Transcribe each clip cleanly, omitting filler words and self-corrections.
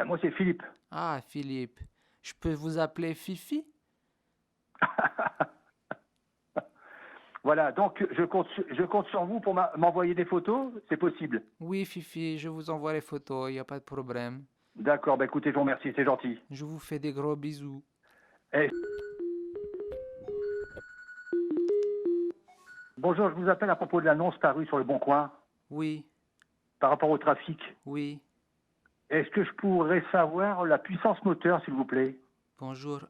Moi, c'est Philippe. Ah, Philippe. Je peux vous appeler Fifi? Voilà, donc je compte sur vous pour m'envoyer des photos, c'est possible. Oui, Fifi, je vous envoie les photos, il n'y a pas de problème. D'accord, bah écoutez, je vous remercie, c'est gentil. Je vous fais des gros bisous. Eh, bonjour, je vous appelle à propos de l'annonce parue sur le Bon Coin Oui, par rapport au trafic. oui. Est-ce que je pourrais savoir la puissance moteur, s'il vous plaît? Bonjour.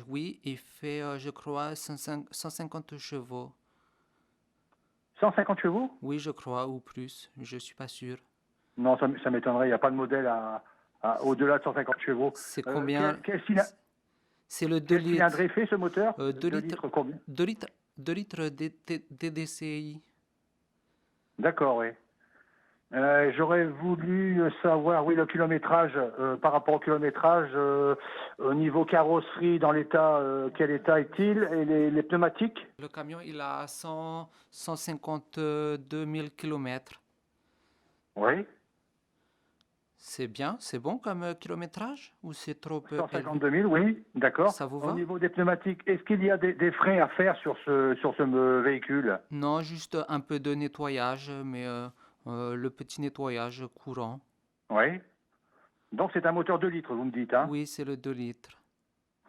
Oui, il fait, je crois, 150 chevaux. 150 chevaux? Oui, je crois, ou plus. Je suis pas sûr. Non, ça m'étonnerait, il n'y a pas de modèle au-delà de 150 chevaux. C'est Euh, combien? quel, quel, cyli- C'est le 2 quel cylindre litres. est fait ce moteur? 2 2 litres. litres combien? 2 litres. 2 litres DDCI. D'accord, oui. J'aurais voulu savoir, oui, le kilométrage, par rapport au kilométrage, au niveau carrosserie, dans l'état, quel état est-il? Et les pneumatiques? Le camion, il a 152 000 kilomètres. Oui. C'est bien, c'est bon comme kilométrage ou c'est trop élevé? 152 000, oui, d'accord. Ça vous Au va? niveau des pneumatiques, est-ce qu'il y a des frais à faire sur ce véhicule? Non, juste un peu de nettoyage, mais le petit nettoyage courant. Oui. Donc c'est un moteur 2 litres, vous me dites, hein? Oui, c'est le 2 litres.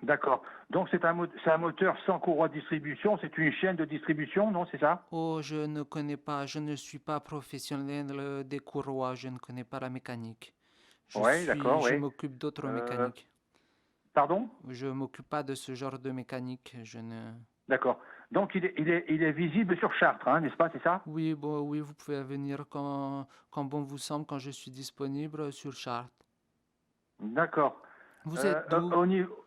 D'accord. Donc c'est un moteur sans courroie de distribution, c'est une chaîne de distribution, non, c'est ça? Oh, je ne connais pas, je ne suis pas professionnel des courroies, je ne connais pas la mécanique. Oui, d'accord, Je oui. m'occupe d'autres Euh, mécaniques. pardon? Je m'occupe pas de ce genre de mécanique, je ne... D'accord. Donc il est visible sur Chartres, hein, n'est-ce pas, c'est ça? Oui, bon, oui, vous pouvez venir quand bon vous semble, quand je suis disponible sur Chartres. D'accord. Vous êtes d'où? Au niveau,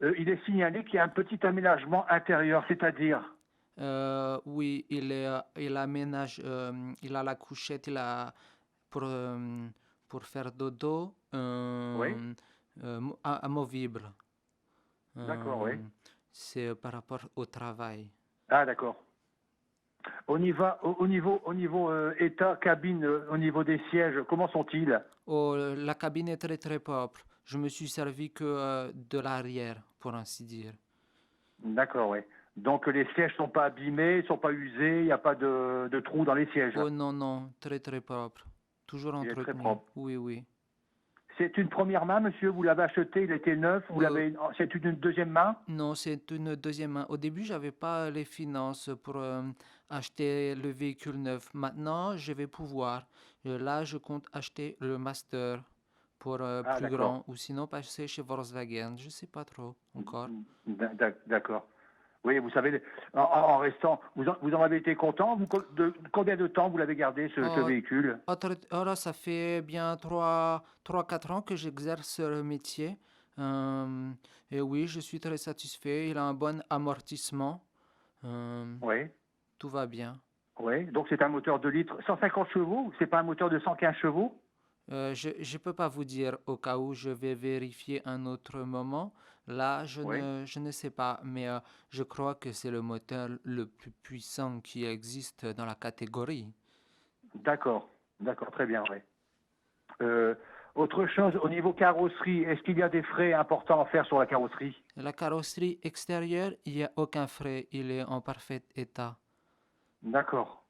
il est signalé qu'il y a un petit aménagement intérieur, c'est-à-dire. Oui, il aménage, il a la couchette, pour faire dodo, Oui, amovible. d'accord, oui. Euh, c'est par rapport au travail. Ah, d'accord. Au niveau état cabine, au niveau des sièges, comment sont-ils? Oh, la cabine est très très propre. Je me suis servi que de l'arrière, pour ainsi dire. D'accord, oui. Donc les sièges sont pas abîmés, sont pas usés, il n'y a pas de trous dans les sièges. Oh non, non, très très propre. Toujours Il est très entretenu. propre. Oui, oui. C'est une première main, monsieur, vous l'avez acheté, il était neuf, Euh, c'est une deuxième main? non, c'est une deuxième main. Au début, j'avais pas les finances pour acheter le véhicule neuf. Maintenant, je vais pouvoir. Là, je compte acheter le Master pour Ah, plus d'accord. grand ou sinon passer chez Volkswagen. Je sais pas trop encore. D'accord. Oui, vous savez, en restant, vous en avez été content? Combien de temps vous l'avez gardé, ce Oh, véhicule? là, ça fait bien 4 ans que j'exerce le métier. Euh, et oui, je suis très satisfait. Il a un bon amortissement. Euh, Oui, tout va bien. oui. Donc c'est un moteur de litres, 150 chevaux, c'est pas un moteur de 115 chevaux? Je ne peux pas vous dire au cas où je vais vérifier un autre moment. Là, Oui. je ne sais pas, mais je crois que c'est le moteur le plus puissant qui existe dans la catégorie. D'accord, d'accord, très bien, oui. Euh, Autre chose, au niveau carrosserie, est-ce qu'il y a des frais importants à faire sur la carrosserie? La carrosserie extérieure, il n'y a aucun frais, il est en parfait état. D'accord.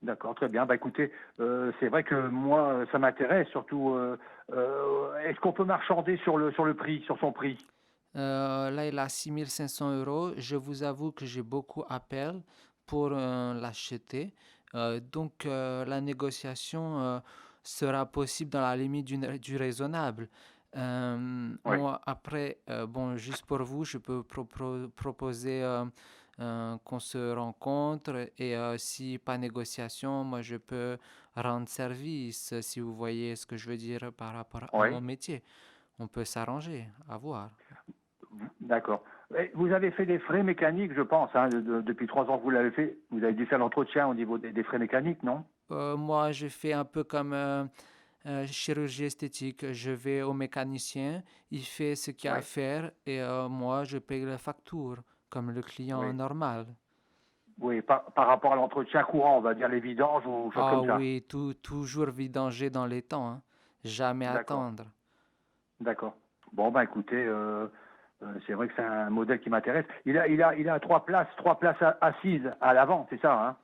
D'accord, très bien. Bah écoutez, c'est vrai que moi, ça m'intéresse, surtout. Est-ce qu'on peut marchander sur le prix, sur son prix? Là, il a 6 500 euros. Je vous avoue que j'ai beaucoup appel pour l'acheter. Donc, la négociation sera possible dans la limite du raisonnable. Oui. Moi, après, bon, juste pour vous, je peux proposer qu'on se rencontre et si pas négociation, moi, je peux rendre service, si vous voyez ce que je veux dire par rapport à Oui. mon métier. On peut s'arranger, à voir. D'accord. Et vous avez fait des frais mécaniques, je pense, hein, depuis 3 ans que vous l'avez fait. Vous avez dû faire l'entretien au niveau des frais mécaniques, non? Moi, je fais un peu comme chirurgie esthétique. Je vais au mécanicien, il fait ce qu'il y a à Oui. faire et moi, je paye la facture comme le client Oui. normal. Oui, par rapport à l'entretien courant, on va dire les vidanges ou choses Ah comme ça. oui, toujours vidanger dans les temps, hein. Jamais D'accord, attendre. d'accord. Bon, ben écoutez, c'est vrai que c'est un modèle qui m'intéresse. Il a trois places assises à l'avant, c'est ça, hein?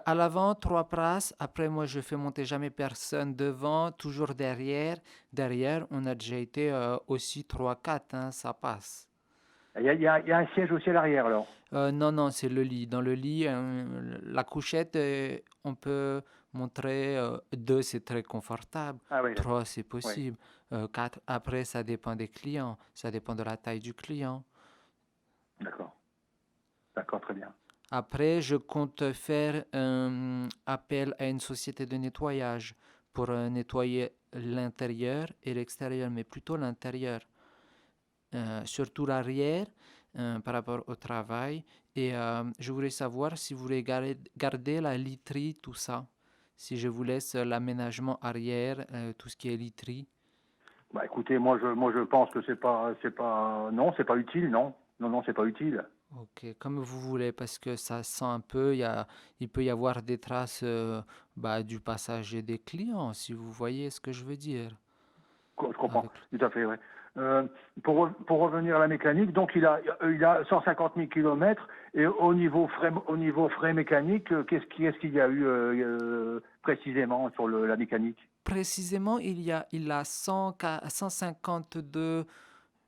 À l'avant, 3 places. Après, moi, je fais monter jamais personne devant, toujours derrière. Derrière, on a déjà été aussi 3, 4, hein, ça passe. Il y a un siège aussi à l'arrière, alors. Non, non, c'est le lit. Dans le lit, la couchette, on peut montrer 2, c'est très confortable. Ah oui, d'accord. 3, c'est Oui, possible. 4, après, ça dépend des clients. Ça dépend de la taille du client. d'accord. D'accord, très bien. Après, je compte faire appel à une société de nettoyage pour nettoyer l'intérieur et l'extérieur, mais plutôt l'intérieur. Surtout l'arrière par rapport au travail. Et je voulais savoir si vous voulez garder la literie, tout ça. Si je vous laisse l'aménagement arrière, tout ce qui est literie. Bah écoutez, moi je pense que non, c'est pas utile, non. Non, non, c'est pas utile. Ok, comme vous voulez, parce que ça sent un peu, il peut y avoir des traces du passage des clients, si vous voyez ce que je veux dire. Je comprends, Avec... tout à fait, ouais. Euh, pour revenir à la mécanique, donc il a 150 000 kilomètres et au niveau frais mécanique, qu'est-ce qu'il y a eu précisément sur la mécanique? Précisément, il a 152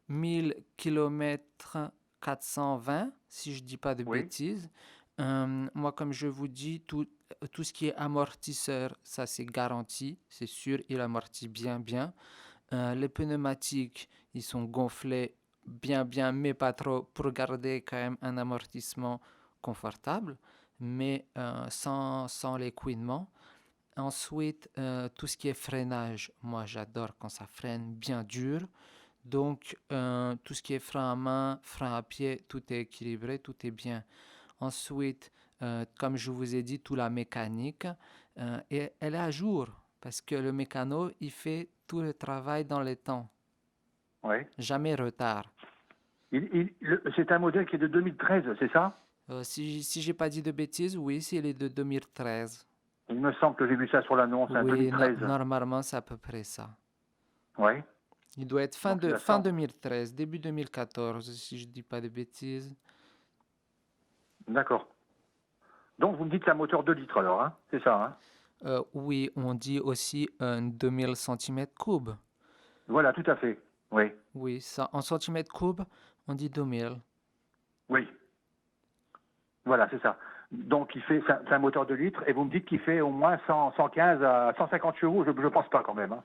1000 kilomètres 420, si je ne dis pas de Oui, bêtises. Moi, comme je vous dis, tout ce qui est amortisseur, ça c'est garanti, c'est sûr, il amortit bien, bien. Les pneumatiques, ils sont gonflés bien, bien, mais pas trop, pour garder quand même un amortissement confortable, mais sans l'écouinement. Ensuite, tout ce qui est freinage, moi j'adore quand ça freine bien dur. Donc, tout ce qui est frein à main, frein à pied, tout est équilibré, tout est bien. Ensuite, comme je vous ai dit, toute la mécanique, et elle est à jour parce que le mécano, il fait tout le travail dans les temps, oui. jamais retard. C'est un modèle qui est de 2013, c'est ça? Si j'ai pas dit de bêtises, oui, c'est les de 2013. Il me semble que j'ai vu ça sur l'annonce, un Oui, 2013. normalement, c'est à peu près ça. Oui. Il doit être Donc il a fin 100. 2013, début 2014, si je dis pas de bêtises. D'accord. Donc vous me dites que c'est un moteur 2 litres alors, hein? C'est ça, hein? Oui, on dit aussi un 2000 cm3. Voilà, tout à fait. Oui, Oui, ça, en centimètres cubes, on dit 2000. oui. Voilà, c'est ça. Donc c'est un moteur 2 litres et vous me dites qu'il fait au moins 100, 115 à 150 chevaux. Je pense pas quand même, hein?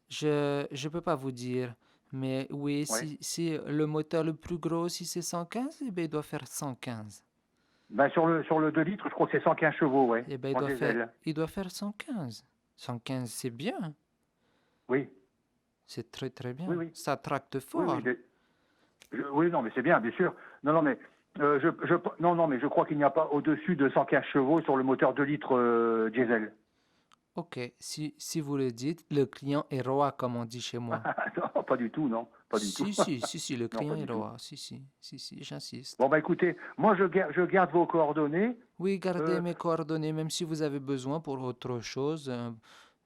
Je ne peux pas vous dire, mais oui, Oui. si le moteur le plus gros, si c'est 115, eh bien, il doit faire 115. Ben sur le 2 litres, je crois que c'est 115 chevaux, ouais, Eh bien, en diesel. il doit faire 115. 115, c'est bien. Oui, C'est très, très oui, bien. oui, Ça tracte oui, fort. oui, non, mais c'est bien, bien sûr. Non, non, mais non, non, mais je crois qu'il n'y a pas au-dessus de 115 chevaux sur le moteur 2 litres diesel. Ok, si vous le dites, le client est roi, comme on dit chez moi. Non, pas du tout, non, pas du tout. Si, le Non, client pas est du tout. roi. Si, j'insiste. Bon, bah écoutez, moi je garde vos coordonnées. Oui, gardez Euh, mes coordonnées, même si vous avez besoin pour autre chose,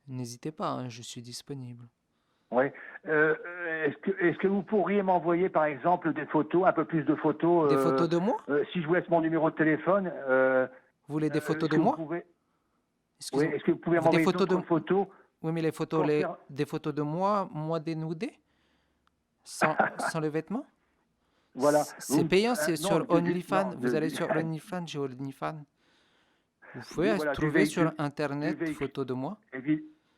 n'hésitez pas, hein, je suis disponible. ouais. Est-ce que vous pourriez m'envoyer par exemple des photos, un peu plus de photos, Des photos de moi? si je vous laisse mon numéro de téléphone, Vous voulez des photos est-ce de que vous moi? pouvez, oui, Excusez-moi. est-ce que vous pouvez Des m'envoyer photos d'autres de... photos Oui, mais les photos, concernant. des photos de moi dénudé, sans le vêtement? Voilà. C'est payant, c'est Non, sur OnlyFans. non, Vous allez sur OnlyFans, j'ai OnlyFans. Vous pouvez voilà, trouver sur du Internet véhicule, photos de moi.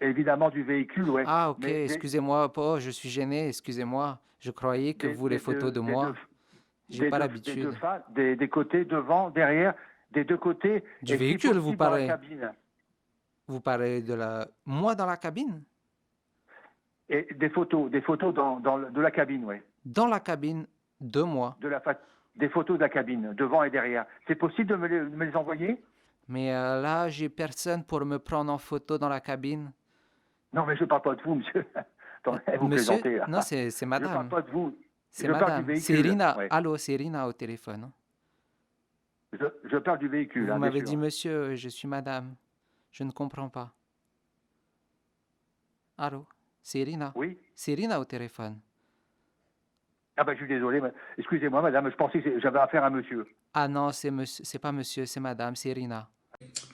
évidemment du véhicule, ouais. Ah, ok, Mais excusez-moi, oh, je suis gêné, excusez-moi. Je croyais que vous, les photos de moi, j'ai pas des deux l'habitude. faces, des côtés, devant, derrière, des deux côtés, Du et si véhicule, vous possible dans la parlez? cabine. Vous parlez de moi dans la cabine? Et des photos de la cabine, ouais. Dans la cabine de moi. De la fa- Des photos de la cabine, devant et derrière. C'est possible de me les envoyer? Mais là, j'ai personne pour me prendre en photo dans la cabine. Non, mais je ne parle pas de vous, monsieur. Attendez, vous Monsieur? plaisantez, là. Non, c'est Je ne parle madame. pas de vous. C'est Je parle du madame. C'est véhicule, Irina. ouais. Allô, c'est Irina au téléphone, hein. Je parle du véhicule, Vous hein, bien m'avez dit sûr. monsieur, je suis madame. Je ne comprends pas. Allô? C'est Irina. Oui. C'est Irina au téléphone. Ah ben, je suis désolé. Excusez-moi, madame, je pensais que j'avais affaire à monsieur. Ah non, c'est pas monsieur, c'est madame, c'est Irina.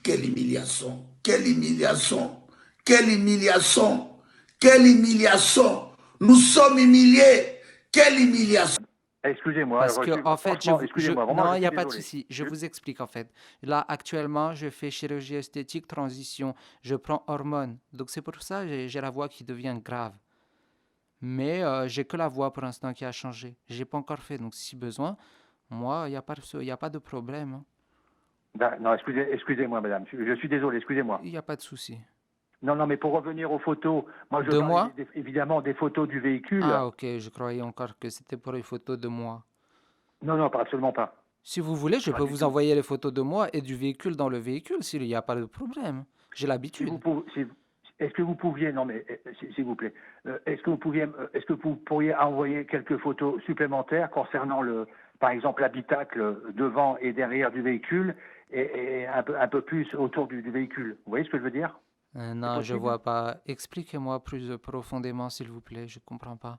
Quelle humiliation, quelle humiliation, quelle humiliation, quelle humiliation. Nous sommes humiliés. Quelle humiliation. Excusez-moi, Parce que, en fait, franchement, excusez-moi, vraiment, non, je il n'y suis a pas de désolé. souci. Je vous explique, en fait. Là, actuellement, je fais chirurgie esthétique, transition. Je prends hormones. Donc, c'est pour ça que j'ai la voix qui devient grave. Mais j'ai que la voix pour l'instant qui a changé. J'ai pas encore fait. Donc, si besoin, moi, il y a pas de problème, hein. Non, excusez-moi, madame, je suis désolé, excusez-moi. Il n'y a pas de souci. Non, non, mais pour revenir aux photos, moi je De parlais moi? évidemment des photos du véhicule. Ah, ok. Je croyais encore que c'était pour les photos de moi. Non, non, pas absolument pas. Si vous voulez, je Pas peux du vous tout. envoyer les photos de moi et du véhicule dans le véhicule, s'il n'y a pas de problème. J'ai Si vous l'habitude. pouvez, est-ce que vous pouviez, non mais s'il vous plaît, est-ce que vous pourriez envoyer quelques photos supplémentaires concernant par exemple, l'habitacle devant et derrière du véhicule et un peu plus autour du véhicule. Vous voyez ce que je veux dire? C'est Non, je possible? vois pas. Expliquez-moi plus profondément, s'il vous plaît. Je comprends pas.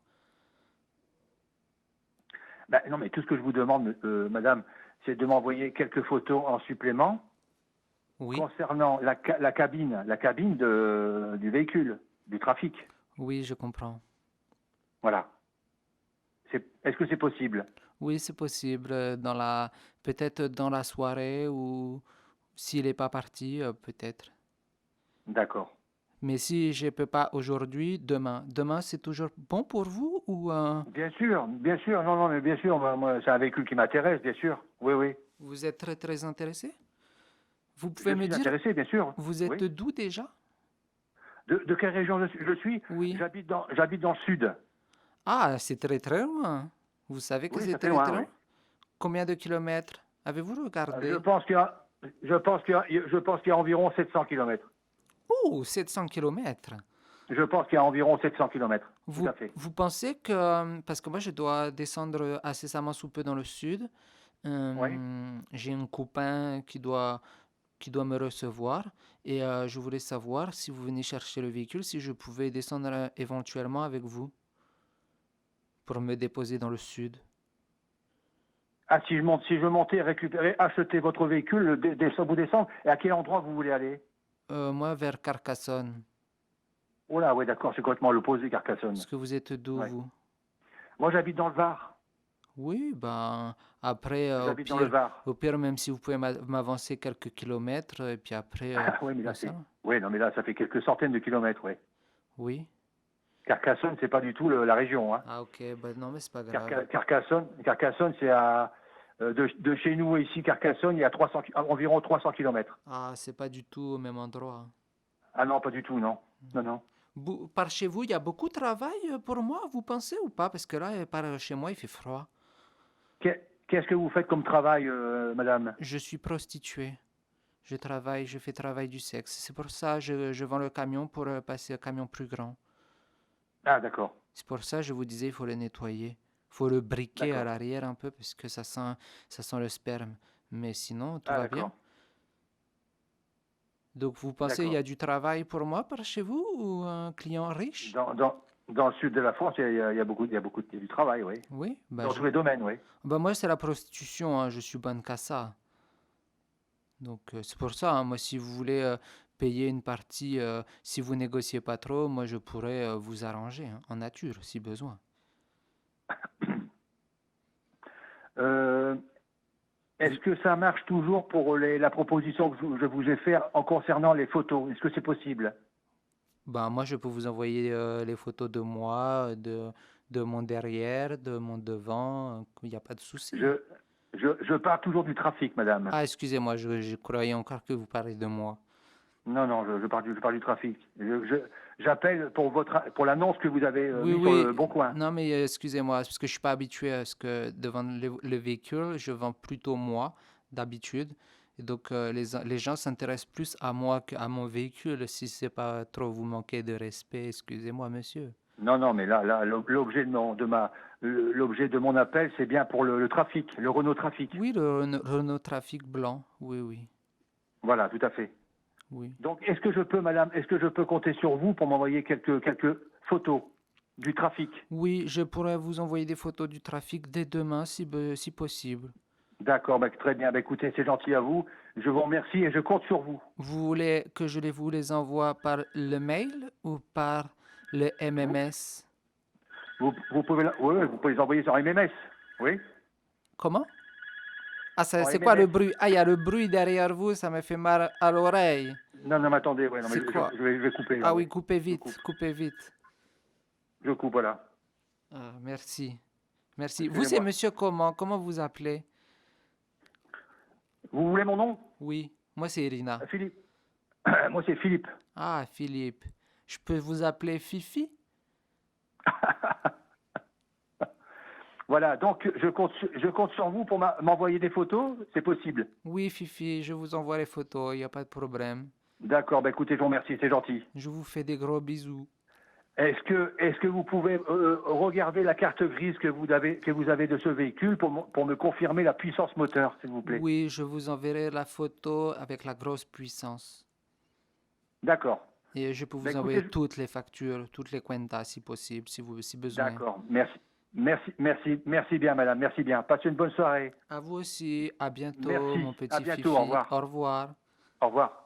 Ben, non, mais tout ce que je vous demande, madame, c'est de m'envoyer quelques photos en supplément Oui, concernant la cabine du véhicule, du trafic. oui, je comprends. Voilà. Est-ce que c'est possible? Oui, c'est possible. Peut-être dans la soirée ou s'il n'est pas parti, peut-être. D'accord. Mais si je peux pas aujourd'hui, demain. Demain, c'est toujours bon pour vous ou Bien sûr, non, non, mais bien sûr, moi, c'est un véhicule qui m'intéresse, bien sûr. Oui, oui. vous êtes très très intéressé? Vous Je pouvez me suis dire, intéressé, bien sûr. vous Oui. êtes d'où déjà? De quelle région je suis? Oui. J'habite dans le sud. Ah, c'est très très loin. Vous savez que Oui, c'est ça fait très loin, très oui. loin? Combien de kilomètres? Avez-vous Je regardé? pense qu'il y a, je pense qu'il y a environ 700 kilomètres. Oh, 700 kilomètres. Je pense qu'il y a environ 700 kilomètres. Tout Vous, à fait. vous pensez que, parce que moi je dois descendre incessamment sous peu dans le sud, Oui. j'ai un copain qui doit me recevoir et je voulais savoir si vous venez chercher le véhicule, si je pouvais descendre éventuellement avec vous pour me déposer dans le sud. Ah, si je montais, récupérer, acheter votre véhicule, vous descendre, et à quel endroit vous voulez aller? Moi vers Carcassonne. Oh là, oui, d'accord, c'est complètement l'opposé, Est-ce Carcassonne. que vous êtes d'où Ouais. vous? Moi, j'habite dans le Var. Oui, ben après J'habite dans le Var. au pire même si vous pouvez m'avancer quelques kilomètres et puis après Oui, mais là, comme ça. oui, non, mais là, ça fait quelques centaines de kilomètres, oui. Oui. Carcassonne, c'est pas du tout la région, hein. Ah ok, ben non mais c'est pas grave. Carcassonne, c'est de chez nous ici, Carcassonne, il y a environ 300 kilomètres. Ah, c'est pas du tout au même endroit. Ah non, pas du tout, non. Non, non. Par chez vous, il y a beaucoup de travail pour moi, vous pensez ou pas? Parce que là, par chez moi, il fait froid. Qu'est-ce que vous faites comme travail, madame? Je suis prostituée. Je fais travail du sexe. C'est pour ça que je vends le camion pour passer un camion plus grand. Ah, d'accord, C'est pour ça que je vous disais, il faut le nettoyer. Il faut le briquer à d'accord. l'arrière un peu parce que ça sent le sperme. Mais sinon, tout Ah, va bien. d'accord, Donc, vous pensez il y d'accord. a du travail pour moi par chez vous ou un client riche? Dans le sud de la France, il y a beaucoup, il y a du travail, oui. Oui, bah, Dans tous les domaines, oui. moi, c'est la prostitution, hein, je suis bonne qu'à ça. Donc, c'est pour ça, hein, moi, si vous voulez payer une partie, si vous négociez pas trop, moi, je pourrais vous arranger hein, en nature, si besoin. Euh, Est-ce que ça marche toujours pour la proposition que je vous ai faite en concernant les photos? Est-ce que c'est possible? Ben, moi, je peux vous envoyer les photos de moi, de mon derrière, de mon devant, il n'y a pas de souci. Je, je parle toujours du trafic, madame. Ah, excusez-moi, je croyais encore que vous parlez de moi. Non, non, je parle du trafic. J'appelle pour l'annonce que vous avez Oui, mise sur oui, le Bon Coin. non, mais excusez-moi, c'est parce que je suis pas habitué à ce que devant le véhicule, je vends plutôt moi, d'habitude. Et donc, les gens s'intéressent plus à moi qu'à mon véhicule. Si c'est pas trop vous manquer de respect, excusez-moi, monsieur. Non, non, mais là, l'objet de mon appel, c'est bien pour le trafic, le Renault Trafic. Oui, le Renault Trafic blanc, oui, oui, Voilà, tout à fait. oui. Donc, est-ce que je peux, madame, est-ce que je peux compter sur vous pour m'envoyer quelques photos du trafic. Oui, je pourrais vous envoyer des photos du trafic dès demain si possible. D'accord, bah, très bien. Bah, écoutez, c'est gentil à vous. Je vous remercie et je compte sur vous. Vous voulez que vous les envoie par le mail ou par le MMS? Vous pouvez, oui, vous pouvez les envoyer sur MMS. Oui. Comment? Ah, Sur c'est quoi le MMS. bruit? Ah, il y a le bruit derrière vous, ça me fait mal à l'oreille. Non, non, mais attendez, ouais, non, mais C'est quoi? je vais couper. Là, Ah ouais. oui, coupez Je vite, coupe. coupez vite. Je coupe, voilà. Ah, merci. Merci. Vous, c'est Excusez-moi. monsieur comment? Comment vous appelez? Vous voulez mon nom? Oui, moi c'est Irina. Philippe. Moi, c'est Philippe. Ah, Philippe. Je peux vous appeler Fifi? Voilà, donc je compte sur vous pour m'envoyer des photos, c'est possible. Oui, Fifi, je vous envoie les photos, il n'y a pas de problème. D'accord, bah écoutez, je vous remercie, c'est gentil. Je vous fais des gros bisous. Est-ce que vous pouvez regarder la carte grise que vous avez de ce véhicule pour me confirmer la puissance moteur, s'il vous plaît? Oui, je vous enverrai la photo avec la grosse puissance. D'accord. Et je peux vous Bah, écoutez, envoyer toutes les factures, toutes les cuentas si possible, si besoin. D'accord, merci bien, madame, merci bien. Passez une bonne soirée. À vous aussi, à bientôt, Merci, mon petit à bientôt, Fifi. au revoir. Au revoir. Au revoir.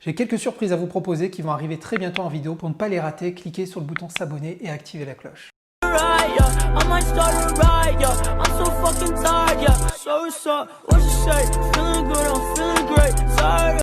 J'ai quelques surprises à vous proposer qui vont arriver très bientôt en vidéo. Pour ne pas les rater, cliquez sur le bouton s'abonner et activez la cloche. I might start a riot, yeah. I'm so fucking tired, yeah. So what's up? What you say? Feeling good, I'm feeling great. Tired